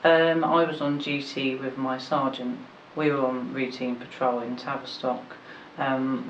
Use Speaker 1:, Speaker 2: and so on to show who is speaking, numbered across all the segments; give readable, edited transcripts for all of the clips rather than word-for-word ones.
Speaker 1: I was on duty with my sergeant. We were on routine patrol in Tavistock.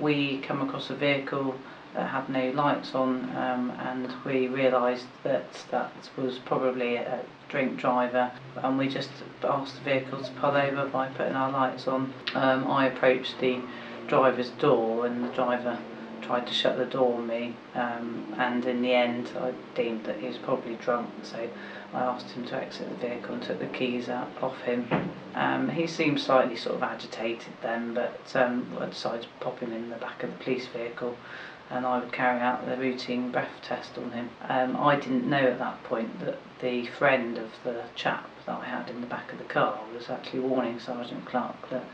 Speaker 1: We come across a vehicle that had no lights on, and we realised that that was probably a drink driver, and we just asked the vehicle to pull over by putting our lights on. I approached the driver's door and the driver tried to shut the door on me, and in the end I deemed that he was probably drunk, so I asked him to exit the vehicle and took the keys out off him. He seemed slightly sort of agitated then, but I decided to pop him in the back of the police vehicle and I would carry out the routine breath test on him. I didn't know at that point that the friend of the chap that I had in the back of the car was actually warning Sergeant Clark that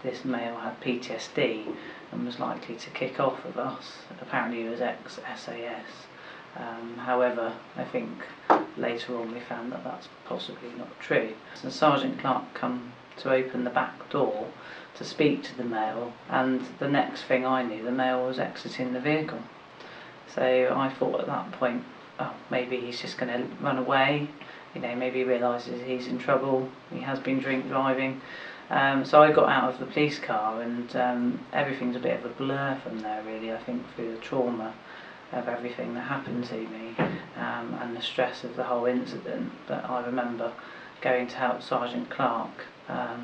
Speaker 1: this male had PTSD and was likely to kick off with us. Apparently he was ex-SAS. However, I think later on we found that that's possibly not true. So Sergeant Clark come to open the back door to speak to the male, and the next thing I knew, the male was exiting the vehicle. So I thought at that point, oh, maybe he's just going to run away, maybe he realises he's in trouble, he has been drink driving. So I got out of the police car, and everything's a bit of a blur from there really, I think, through the trauma of everything that happened to me, and the stress of the whole incident. But I remember going to help Sergeant Clark.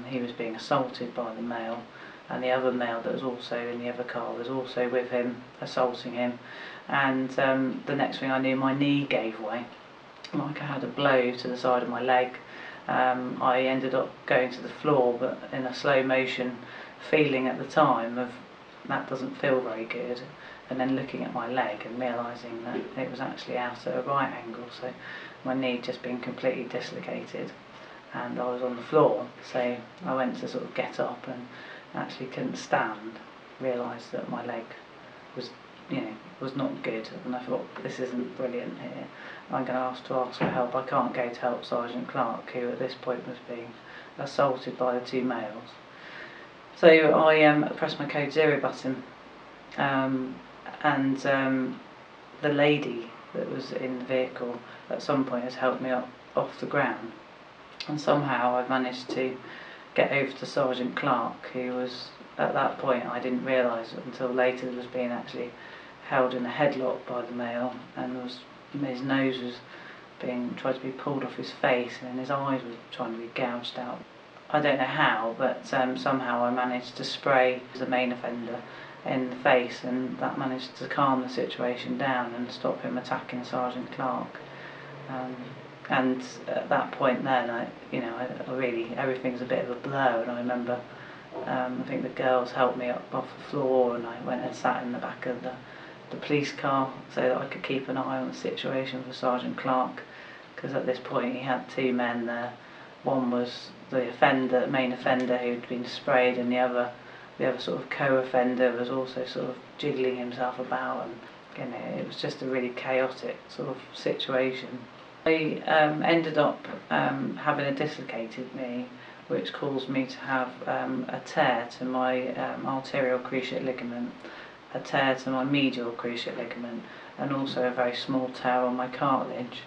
Speaker 1: He was being assaulted by the male, and the other male that was also in the other car was also with him, assaulting him. And the next thing I knew, my knee gave way, like I had a blow to the side of my leg. I ended up going to the floor, but in a slow motion, feeling at the time of that doesn't feel very good, and then looking at my leg and realising that it was actually out at a right angle, so my knee had just been completely dislocated and I was on the floor. So I went to sort of get up and actually couldn't stand, realised that my leg was was not good, and I thought, this isn't brilliant here, I'm going to ask for help. I can't go to help Sergeant Clark, who at this point was being assaulted by the two males. So I pressed my code 0 button, and the lady that was in the vehicle at some point has helped me up off the ground, and somehow I've managed to get over to Sergeant Clark, who was, at that point I didn't realise until later, was being actually held in a headlock by the male, and his nose was being tried to be pulled off his face, and his eyes were trying to be gouged out. I don't know how, but somehow I managed to spray the main offender in the face, and that managed to calm the situation down and stop him attacking Sergeant Clark. And at that point then, I really, everything's a bit of a blur, and I remember I think the girls helped me up off the floor, and I went and sat in the back of the police car so that I could keep an eye on the situation for Sergeant Clark, because at this point he had two men there. One was the offender, main offender, who'd been sprayed, and the other sort of co-offender was also sort of jiggling himself about, and it was just a really chaotic sort of situation. I ended up having a dislocated knee, which caused me to have a tear to my arterial cruciate ligament, a tear to my medial cruciate ligament, and also a very small tear on my cartilage.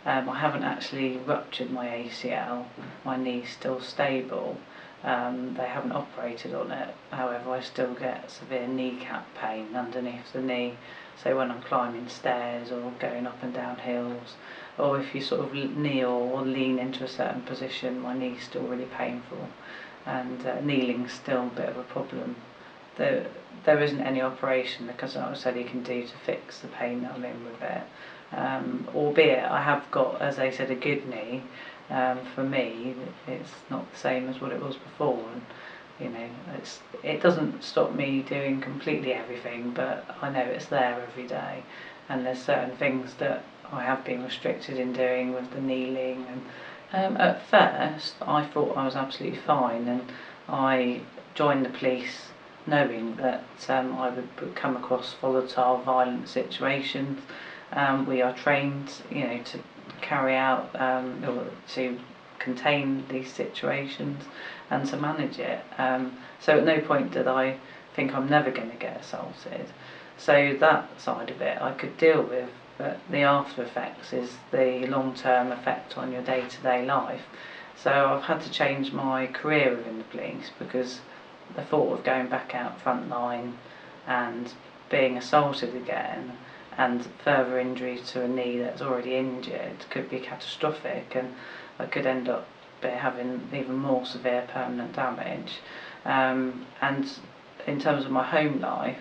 Speaker 1: I haven't actually ruptured my ACL, my knee's still stable. They haven't operated on it, however I still get severe kneecap pain underneath the knee, so when I'm climbing stairs or going up and down hills, or if you sort of kneel or lean into a certain position, my knee's still really painful, and kneeling's still a bit of a problem. There isn't any operation, because I said you can do to fix the pain that I'm in with it. Albeit I have got, as they said, a good knee. For me, it's not the same as what it was before, and it doesn't stop me doing completely everything, but I know it's there every day, and there's certain things that I have been restricted in doing with the kneeling. And at first I thought I was absolutely fine, and I joined the police knowing that I would come across volatile, violent situations. We are trained, to carry out or to contain these situations and to manage it. So at no point did I think I'm never going to get assaulted. So that side of it I could deal with, but the after effects is the long-term effect on your day-to-day life, So I've had to change my career within the police because the thought of going back out front line and being assaulted again and further injury to a knee that's already injured could be catastrophic, and I could end up having even more severe permanent damage. And in terms of my home life,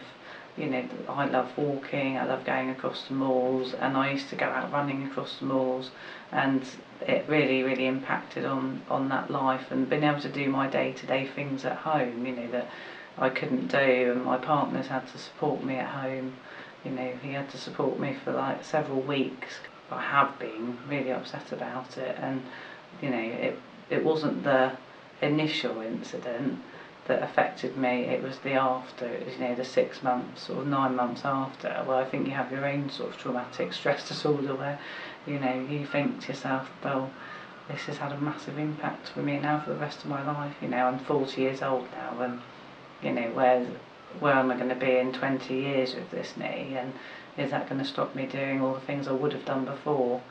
Speaker 1: you know, I love walking, I love going across the malls, and I used to go out running across the malls, and it really impacted on that life, and being able to do my day-to-day things at home, you know, that I couldn't do, and my partner's had to support me at home. You know, he had to support me for like several weeks. I have been really upset about it, and you know, it wasn't the initial incident that affected me, it was the after, it was, you know, the 6 months or 9 months after, where I think you have your own sort of traumatic stress disorder where, you know, you think to yourself, well, this has had a massive impact for me now for the rest of my life. You know, I'm 40 years old now, and you know, where am I going to be in 20 years with this knee, and is that going to stop me doing all the things I would have done before?